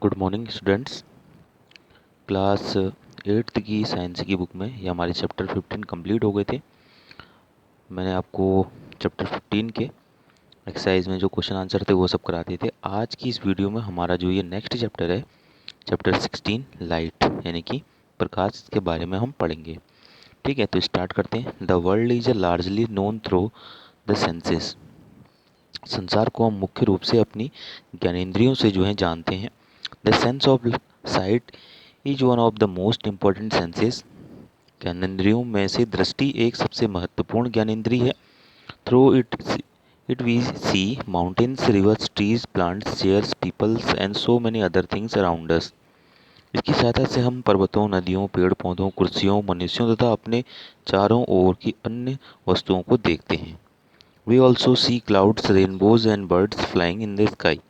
Good morning students. Class 8th की science की book में ये हमारे चैप्टर 15 कंप्लीट हो गए थे। मैंने आपको चैप्टर 15 के एक्सरसाइज में जो क्वेश्चन आंसर थे वो सब करा दिए थे। आज की इस वीडियो में हमारा जो ये नेक्स्ट चैप्टर है, चैप्टर 16 लाइट, यानी कि प्रकाश के बारे में हम पढ़ेंगे। ठीक है, तो स्टार्ट करते हैं। The world is largely known through the senses. संसार को हम मुख्य रूप से अपनी ज्ञानेंद्रियों से जो है जानते हैं। The sense of sight is one of the most important senses. ज्ञानेंद्रियों में से दृष्टि एक सबसे महत्वपूर्ण ज्ञानेंद्रिय है। Through it we see mountains, rivers, trees, plants, chairs, peoples and so many other things around us. इसकी सहायता से हम पर्वतों, नदियों, पेड़ पौधों, कुर्सियों, मनुष्यों तथा अपने चारों ओर की अन्य वस्तुओं को देखते हैं। We also see clouds, rainbows and birds flying in the sky.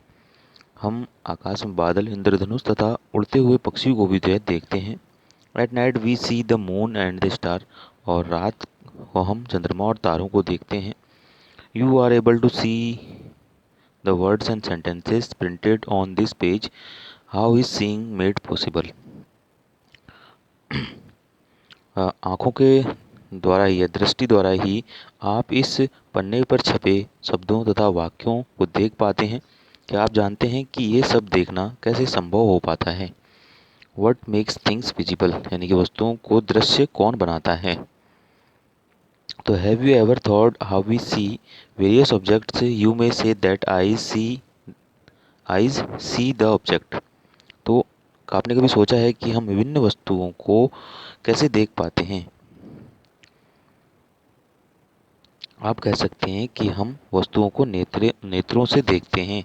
हम आकाश में बादल, इंद्रधनुष तथा उड़ते हुए पक्षियों को भी जो है देखते हैं। At night we see the moon and the star. और रात को हम चंद्रमा और तारों को देखते हैं। You are able to see the words and sentences printed on this page. How is seeing made possible. आँखों के द्वारा ही या दृष्टि द्वारा ही आप इस पन्ने पर छपे शब्दों तथा वाक्यों को देख पाते हैं। क्या आप जानते हैं कि ये सब देखना कैसे संभव हो पाता है। वट मेक्स थिंग्स विजिबल, यानी कि वस्तुओं को दृश्य कौन बनाता है। तो have you ever thought how we see various objects. You may say that eyes see the object. तो आपने कभी सोचा है कि हम विभिन्न वस्तुओं को कैसे देख पाते हैं। आप कह सकते हैं कि हम वस्तुओं को नेत्रों से देखते हैं।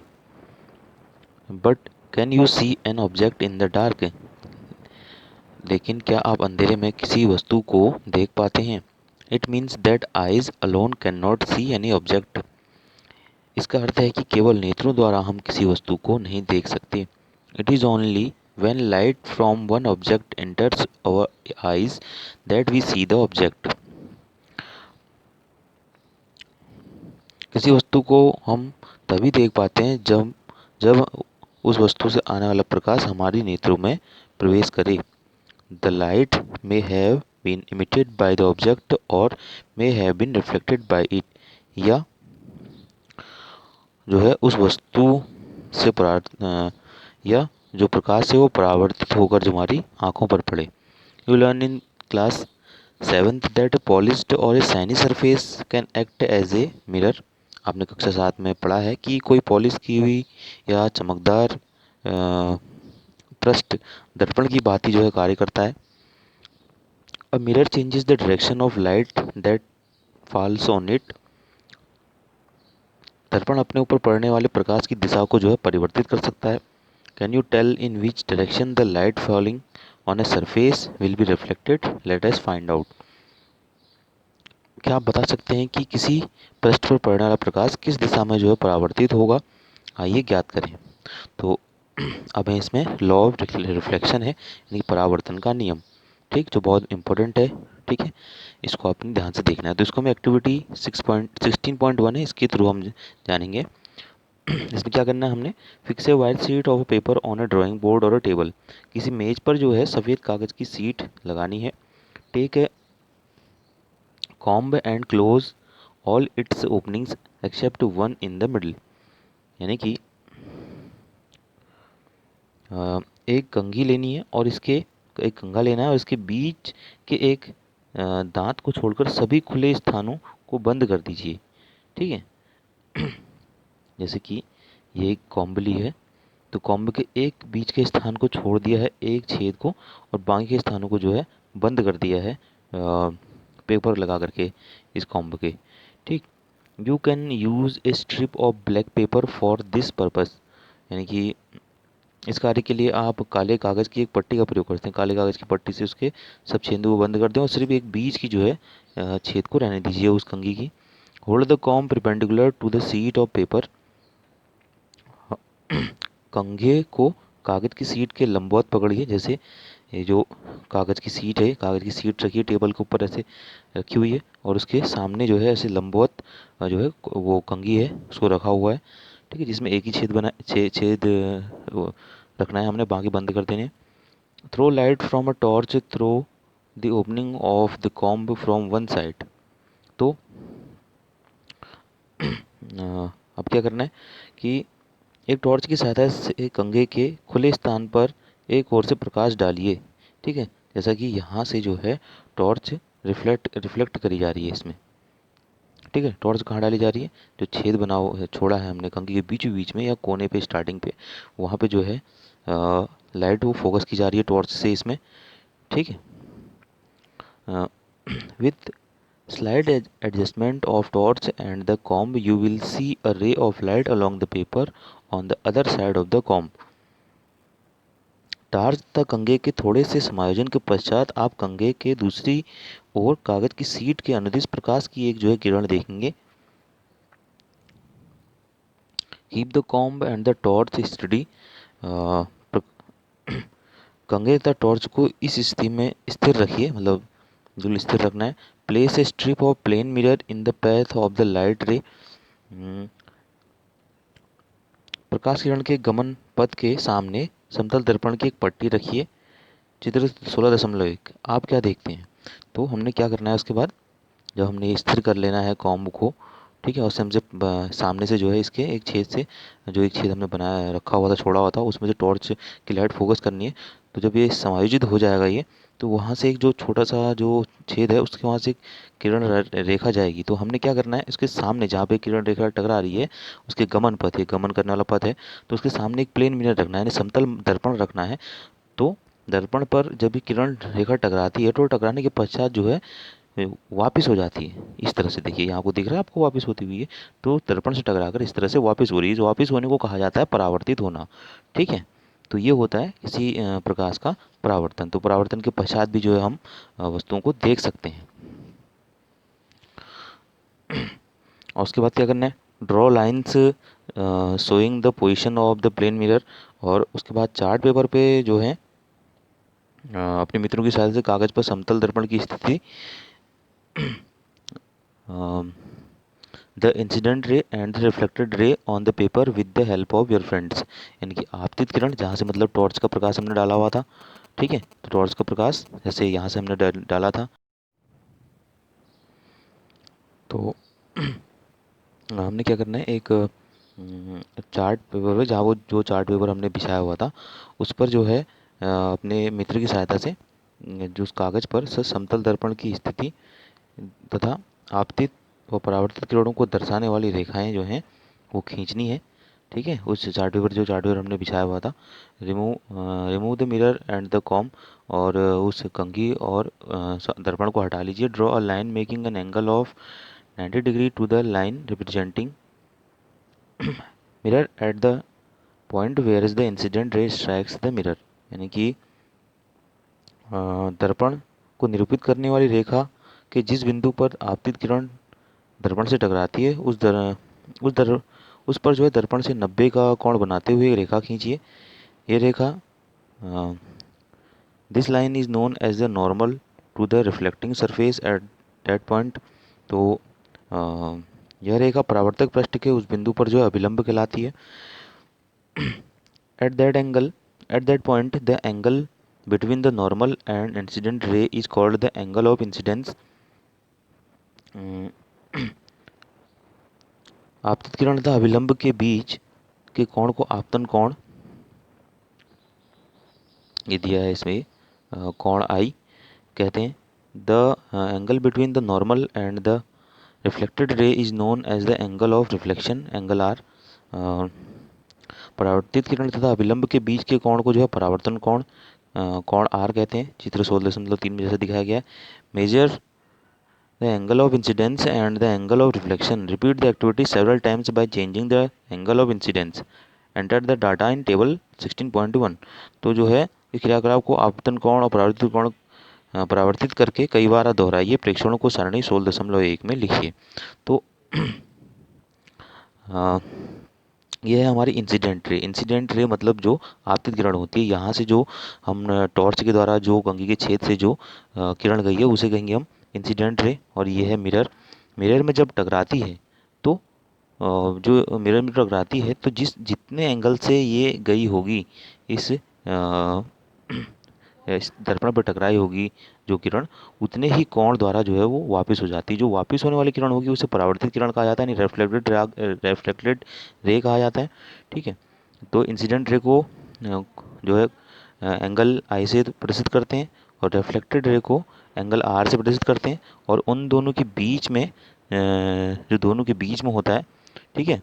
But can you see an object in the dark. लेकिन क्या आप अंधेरे में किसी वस्तु को देख पाते हैं। It means that eyes alone can not see any object. इसका अर्थ है कि केवल नेत्रों द्वारा हम किसी वस्तु को नहीं देख सकते। It is only when light from one object enters our eyes that we see the object. किसी वस्तु को हम तभी देख पाते हैं जब जब उस वस्तु से आने वाला प्रकाश हमारी नेत्रों में प्रवेश करे। The light may have been emitted by the object और may have been reflected by it. या जो है उस वस्तु से या जो प्रकाश है वो परावर्तित होकर जो हमारी आंखों पर पड़े। You learn in class 7th that polished और a shiny surface can act as a mirror. आपने कक्षा 7 में पढ़ा है कि कोई पॉलिश की हुई या चमकदार पृष्ठ दर्पण की भांति जो है कार्य करता है। A mirror changes the direction of light that falls on it. दर्पण अपने ऊपर पड़ने वाले प्रकाश की दिशा को जो है परिवर्तित कर सकता है। Can you tell in which direction the light falling on a surface will be reflected. Let us find out. क्या आप बता सकते हैं कि किसी पृष्ठ पर पड़ने वाला प्रकाश किस दिशा में जो है परावर्तित होगा। आइए ज्ञात करें। तो अब है इसमें लॉ ऑफ रिफ्लेक्शन है, यानी परावर्तन का नियम। ठीक, जो बहुत इंपॉर्टेंट है। ठीक है, इसको अपने ध्यान से देखना है। तो इसको हम एक्टिविटी 16.1 है, इसके थ्रू हम जानेंगे। इसमें क्या करना है हमने। Fix a white sheet of paper on A drawing board और अ टेबल। किसी मेज पर जो है सफ़ेद कागज़ की सीट लगानी है। Take a comb and close all its openings except one in the middle. यानी कि एक कंघी लेनी है और एक कंघा लेना है और इसके बीच के एक दांत को छोड़कर सभी खुले स्थानों को बंद कर दीजिए। ठीक है, जैसे कि ये एक कॉम्ब ली है, तो कॉम्ब के एक बीच के स्थान को छोड़ दिया है, एक छेद को, और बाकी के स्थानों को जो है बंद कर दिया है पेपर लगा करके इस कॉम्ब के। ठीक, you can use A strip of black pepper for this purpose. यानी कि इस कार्य के लिए आप काले कागज़ की एक पट्टी का प्रयोग करते हैं। काले कागज़ की पट्टी से उसके सब छेदों को बंद कर दें और सिर्फ एक बीच की जो है छेद को रहने दीजिए उस कंघी की। Hold the comb perpendicular to the sheet of paper. कंघे को कागज़ की सीट के लंबवत पकड़िए। जैसे ये जो कागज़ की सीट है, कागज़ की सीट रखी है टेबल के ऊपर ऐसे रखी हुई है और उसके सामने जो है ऐसे लंबवत जो है वो कंघी है उसको रखा हुआ है। ठीक है, जिसमें एक ही छेद रखना है हमने, बाकी बंद कर देने। Throw light from a torch throw the opening of the comb from one side. तो अब क्या करना है कि एक टॉर्च की सहायता से कंघे के खुले स्थान पर एक ओर से प्रकाश डालिए। ठीक है, जैसा कि यहाँ से जो है टॉर्च रिफ्लेक्ट करी जा रही है इसमें। ठीक है, टॉर्च कहाँ डाली जा रही है, जो छेद छोड़ा है हमने कंघी के बीच बीच में या कोने पे स्टार्टिंग पे, वहाँ पे जो है लाइट वो फोकस की जा रही है टॉर्च से इसमें। ठीक है, with slight adjustment of torch and the comb you will see a ray of light along the paper on the other side of the comb। Torch तथा कंघे के थोड़े से समायोजन के पश्चात आप कंघे के दूसरी ओर कागज की सीट के अनुदिश प्रकाश की एक जो है किरण देखेंगे। Keep the comb and the torch steady. कंघे तथा टॉर्च को इस स्थिति में स्थिर रखिए, मतलब जो स्थिर रखना है। Place a strip of plane mirror in the path of the light ray. प्रकाश किरण के गमन पथ के सामने समतल दर्पण की एक पट्टी रखिए। चित्र 16.1 आप क्या देखते हैं। तो हमने क्या करना है उसके बाद, जब हमने स्थिर कर लेना है कॉम्ब को, ठीक है, उससे हमसे सामने से जो है इसके एक छेद से, जो एक छेद हमने बनाया रखा हुआ था छोड़ा हुआ था, उसमें से टॉर्च की लाइट फोकस करनी है। तो जब ये समायोजित हो जाएगा ये, तो वहाँ से एक जो छोटा सा जो छेद है उसके वहाँ से एक किरण रेखा जाएगी। तो हमने क्या करना है, इसके सामने जहाँ पे किरण रेखा टकरा रही है उसके गमन पथ है, गमन करने वाला पथ है, तो उसके सामने एक प्लेन मिरर रखना है, यानी समतल दर्पण रखना है। तो दर्पण पर जब भी किरण रेखा टकराती है तो टकराने के पश्चात जो है वापस हो जाती है। इस तरह से देखिए, यहाँ को दिख रहा है आपको वापस होती हुई है, तो दर्पण से टकराकर इस तरह से वापस हो रही है। इस वापस होने को कहा जाता है परावर्तित होना। ठीक है, तो ये होता है किसी प्रकाश का परावर्तन। तो परावर्तन के पश्चात भी जो है हम वस्तुओं को देख सकते हैं। और उसके बाद क्या करना है, draw lines showing the position of the plane mirror. और उसके बाद चार्ट पेपर पे जो है अपने मित्रों की सहायता से कागज पर समतल दर्पण की स्थिति, the incident ray and the reflected रे on the paper with the help of your friends. यानी कि आपतित किरण, जहाँ से मतलब टॉर्च का प्रकाश हमने डाला हुआ था। ठीक है, तो टॉर्च का प्रकाश जैसे यहाँ से हमने डाला था, तो हमने क्या करना है, एक चार्ट पेपर पे, जहाँ वो जो चार्ट पेपर हमने बिछाया हुआ था उस पर जो है अपने मित्र की सहायता से जो उस कागज़ पर समतल दर्पण की स्थिति तथा आपतित व परावर्तित किरणों को दर्शाने वाली रेखाएं जो हैं वो खींचनी है। ठीक है, उस चार्ट पेपर, जो चार्ट पेपर हमने बिछाया हुआ था, remove the mirror and the comb, और उस कंघी और दर्पण को हटा लीजिए। Draw a line making an angle of 90 degree to the line representing mirror at the point where is the incident ray strikes the mirror. यानी कि दर्पण को निरूपित करने वाली रेखा के जिस बिंदु पर आपतित किरण दर्पण से टकराती है उस पर जो है दर्पण से 90 का कोण बनाते हुए रेखा खींचिए। ये रेखा, this line is known as the normal to the reflecting surface at that point. तो यह रेखा परावर्तक पृष्ठ के उस बिंदु पर जो है अभिलंब कहलाती है। At that angle, eight that point the angle between the normal and incident ray is called the angle of incidence। आपतित किरण तथा अभिलंब के बीच के कोण को आपतन कोण, ये दिया है इसमें, कोण आई कहते हैं। The angle between the normal and the reflected ray is known as the angle of reflection, angle R. परावर्तित किरण तथा अभिलंब के बीच के कोण को जो है परावर्तन कोण, कोण आर कहते हैं। चित्र 16.3 में जैसे दिखाया गया है। Measure the angle of incidence and the angle of reflection. Repeat the activity several times by changing the angle of incidence. Enter the data in table 16.1। तो जो है इस क्रियाकलाप को आपतन कोण और परावर्तित कोण परावर्तित करके कई बार दोहराइए। प्रेक्षणों को सरणी 16.1 में लिखिए। तो ये है हमारी इंसिडेंट रे। इंसिडेंट रे मतलब जो आपतित किरण होती है, यहाँ से जो हम टॉर्च के द्वारा जो कंघी के छेद से जो किरण गई है उसे कहेंगे हम इंसिडेंट रे। और ये है मिरर। मिरर में जब टकराती है तो जो मिरर में टकराती है तो जितने एंगल से ये गई होगी इस इस दर्पण पर टकराई होगी जो किरण, उतने ही कोण द्वारा जो है वो वापस हो जाती है। जो वापस होने वाली किरण होगी उसे परावर्तित किरण कहा जाता है, यानी रेफ्लेक्टेड रे कहा जाता है। ठीक है, तो इंसिडेंट रे को जो है एंगल आई से प्रदर्शित करते हैं और रिफ्लेक्टेड रे को एंगल आर से प्रदर्शित करते हैं, और उन दोनों के बीच में जो दोनों के बीच में होता है, ठीक है,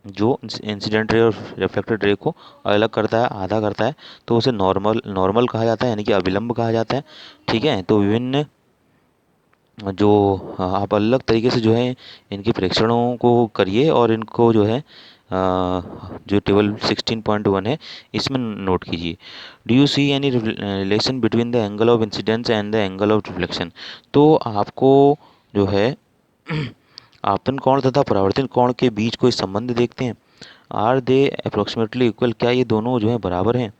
जो इंसिडेंट रे और रिफ्लेक्टेड रे को अलग करता है, आधा करता है, तो उसे नॉर्मल कहा जाता है, यानी कि अभिलंब कहा जाता है। ठीक है, तो विभिन्न जो आप अलग तरीके से जो है इनके प्रेक्षणों को करिए और इनको जो है जो टेबल 16.1 है इसमें नोट कीजिए। Do you see any relation between the angle of incidence and the angle of reflection? तो आपको जो है आपतन कोण तथा परावर्तन कोण के बीच कोई संबंध देखते हैं? Are they approximately equal? क्या ये दोनों जो है बराबर हैं?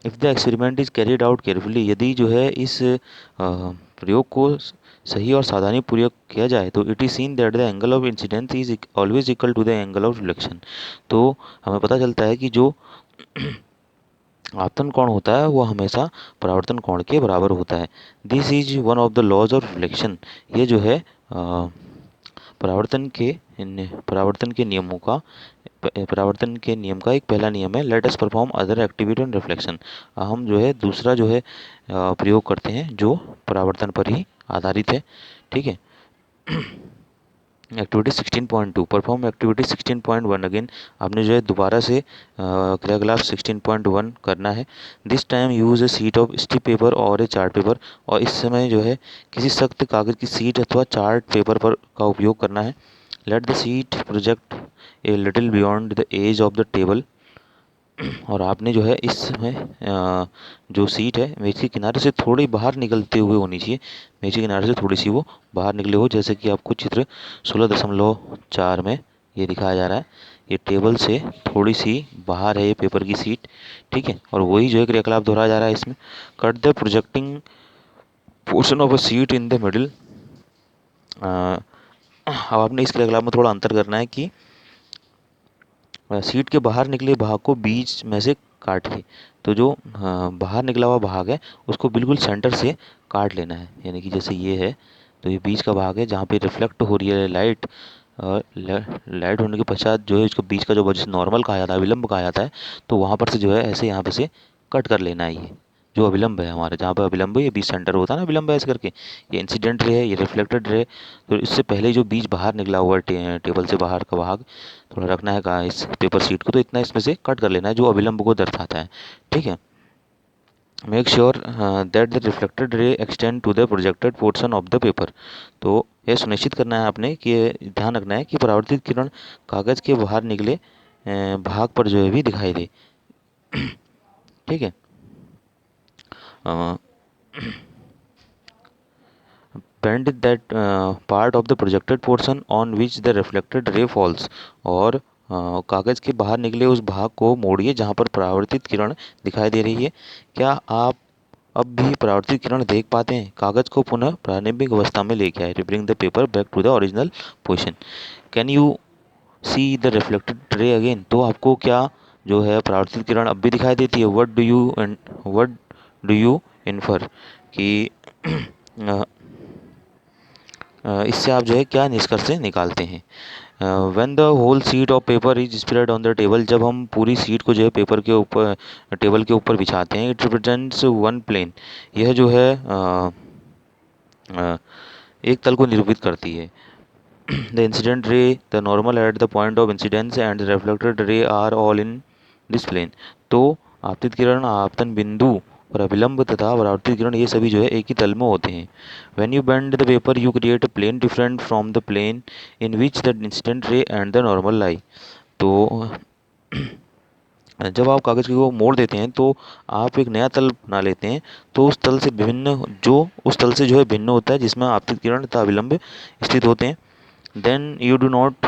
If the experiment is carried out carefully, यदि जो है इस प्रयोग को सही और सावधानीपूर्वक किया जाए तो it is seen that the angle of incidence is always equal to the angle of reflection. तो हमें पता चलता है कि जो आपतन कोण होता है वो हमेशा परावर्तन कोण के बराबर होता है। This is one of the laws of reflection. ये जो है परावर्तन के नियमों का परावर्तन के नियम का एक पहला नियम है। Let us perform other activity on reflection. हम जो है दूसरा जो है प्रयोग करते हैं जो परावर्तन पर ही आधारित है। ठीक है, एक्टिविटी 16.2 परफॉर्म एक्टिविटी 16.1 अगेन। आपने जो है दोबारा से क्रियाकलाप 16.1 करना है। This time use a sheet of stiff paper और ए चार्ट पेपर, और इस समय जो है किसी सख्त कागज़ की सीट अथवा चार्ट पेपर पर का उपयोग करना है। Let the sheet project a little beyond the edge of the table, और आपने जो है इसमें जो सीट है मेज के किनारे से थोड़ी बाहर निकलते हुए होनी चाहिए। मेज के किनारे से थोड़ी सी वो बाहर निकले हो, जैसे कि आपको चित्र 16.4 में ये दिखाया जा रहा है। ये टेबल से थोड़ी सी बाहर है ये पेपर की सीट। ठीक है, और वही जो है क्रियाकलाप दोहराया जा रहा है इसमें। Cut the projecting portion of a seat in the middle. अब आपने इस क्रियाकलाप में थोड़ा अंतर करना है कि सीट के बाहर निकले भाग को बीच में से काटिए। तो जो बाहर निकला हुआ भाग है उसको बिल्कुल सेंटर से काट लेना है, यानी कि जैसे ये है तो ये बीच का भाग है जहाँ पे रिफ्लेक्ट हो रही है लाइट, और लाइट होने के पश्चात जो है इसको बीच का जो जिसे नॉर्मल कहा जाता है, विलंब कहा जाता है, तो वहाँ पर से जो है ऐसे यहाँ पे से कट कर लेना है। ये जो अभिलंब है हमारे, जहाँ पर अभिलंब है ये बीच सेंटर होता है ना विलंब है ऐसे करके, ये इंसिडेंट रे है, ये रिफ्लेक्टेड रे। तो इससे पहले जो बीच बाहर निकला हुआ टेबल से बाहर का भाग थोड़ा रखना है कहाँ इस पेपर शीट को, तो इतना इसमें से कट कर लेना है जो अभिलंब को दर्शाता है। ठीक है, make sure that the reflected ray extend to the projected portion of the paper. तो यह सुनिश्चित करना है आपने कि ध्यान रखना है कि परावर्तित किरण कागज़ के बाहर निकले भाग पर जो है भी दिखाई दे। ठीक है, bend that part of the projected portion on which the reflected ray falls, और कागज़ के बाहर निकले उस भाग को मोड़िए जहाँ पर परावर्तित किरण दिखाई दे रही है। क्या आप अब भी परावर्तित किरण देख पाते हैं? कागज़ को पुनः प्रारंभिक अवस्था में लेके आए, bring the paper back to the original position. Can you see the reflected ray again? तो आपको क्या जो है परावर्तित किरण अब भी दिखाई देती है? वट डू यू इन्फर कि इससे आप जो है क्या निष्कर्ष निकालते हैं? When the whole sheet of paper is spread on the table, जब हम पूरी सीट को जो है पेपर के ऊपर टेबल के ऊपर बिछाते हैं, इट रिप्रेजेंट्स वन प्लेन। यह जो है एक तल को निरूपित करती है। The incident ray, the normal at the point of incidence and the reflected ray are all in this plane. तो आपतित किरण, आपतन बिंदु और अभिलंब तथा परावर्तित किरण ये सभी जो है एक ही तल में होते हैं। When you bend the paper you create a plane different from the plane in which the incident ray and the normal lie. तो जब आप कागज़ को मोड़ देते हैं तो आप एक नया तल बना लेते हैं, तो उस तल से भिन्न जो उस तल से जो है भिन्न होता है जिसमें आपतित किरण तथा अभिलंब स्थित होते हैं। Then you do not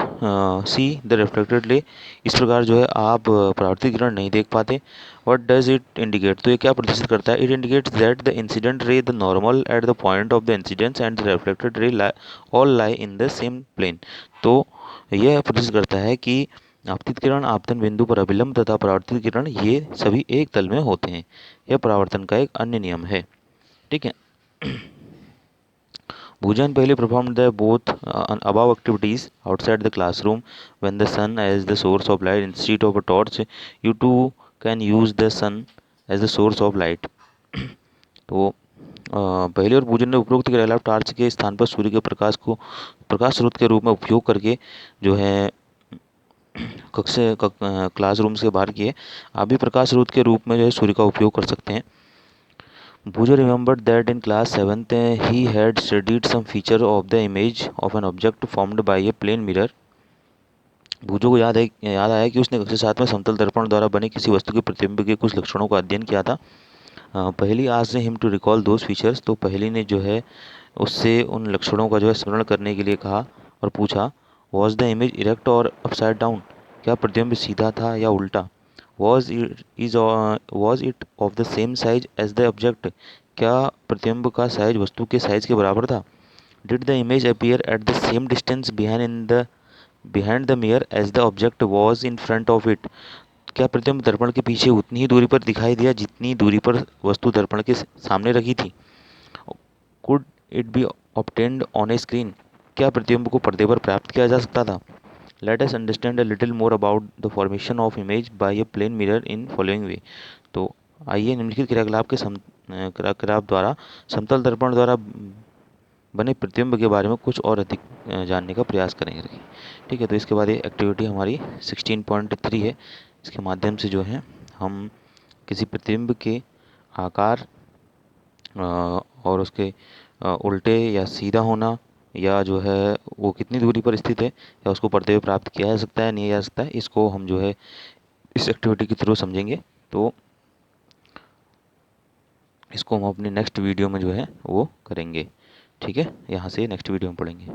see the reflected ray. इस प्रकार जो है आप परावर्तित किरण नहीं देख पाते। What does it indicate? तो ये क्या प्रदर्शित करता है? It indicates that the incident ray, the normal at the point of the incidence and the reflected ray all lie in the same plane. तो यह प्रदर्शित करता है कि आपतित किरण, आपतन बिंदु पर अभिलंब तथा परावर्तित किरण ये सभी एक तल में होते हैं। यह परावर्तन का एक अन्य नियम है। ठीक है। Bhujan Paheli performed the both above activities outside the classroom. When the sun as the source of light instead of a torch, you too can use the sun as the source of light. तो पहले और पूजन ने उपरोक्त क्रियाकलाप torch के स्थान पर सूर्य के प्रकाश को प्रकाश स्रोत के रूप में उपयोग करके जो है क्लासरूम से बाहर किए। आप भी प्रकाश स्रोत के रूप में जो है सूर्य का उपयोग कर सकते हैं। Bhujo remembered that in class 7th he had studied some feature of the image of an object formed by a plane mirror. भूजो को याद आया कि उसने कक्षा 7 में समतल दर्पण द्वारा बने किसी वस्तु के प्रतिबिंब के कुछ लक्षणों का अध्ययन किया था। Paheli asked him to recall those features, तो पहली ने जो है उससे उन लक्षणों का जो है स्मरण करने के लिए कहा और पूछा, वॉज द इमेज इरेक्ट और अपसाइड डाउन, क्या प्रतिबिंब सीधा था या उल्टा? Was it of the same size as the object, क्या प्रतिबिंब का साइज वस्तु के साइज के बराबर था? Did the image appear at the same distance behind the mirror as the object was in front of it, क्या प्रतिबिंब दर्पण के पीछे उतनी ही दूरी पर दिखाई दिया जितनी दूरी पर वस्तु दर्पण के सामने रखी थी? Could it be obtained on A screen, क्या प्रतिबिंब को पर्दे पर प्राप्त किया जा सकता था? Let us understand a little more about the formation of image by a plane mirror in following way. तो आइए निम्नलिखित क्रियाकलाप द्वारा समतल दर्पण द्वारा बने प्रतिबिंब के बारे में कुछ और अधिक जानने का प्रयास करेंगे। ठीक है, तो इसके बाद ये एक्टिविटी हमारी 16.3 है। इसके माध्यम से जो है हम किसी प्रतिबिंब के आकार और उसके उल्टे या सीधा होना या जो है वो कितनी दूरी पर स्थित है या उसको पर्दे पे प्राप्त किया जा सकता है नहीं जा सकता है, इसको हम जो है इस एक्टिविटी के थ्रू समझेंगे। तो इसको हम अपने नेक्स्ट वीडियो में जो है वो करेंगे। ठीक है, यहाँ से नेक्स्ट वीडियो में पढ़ेंगे।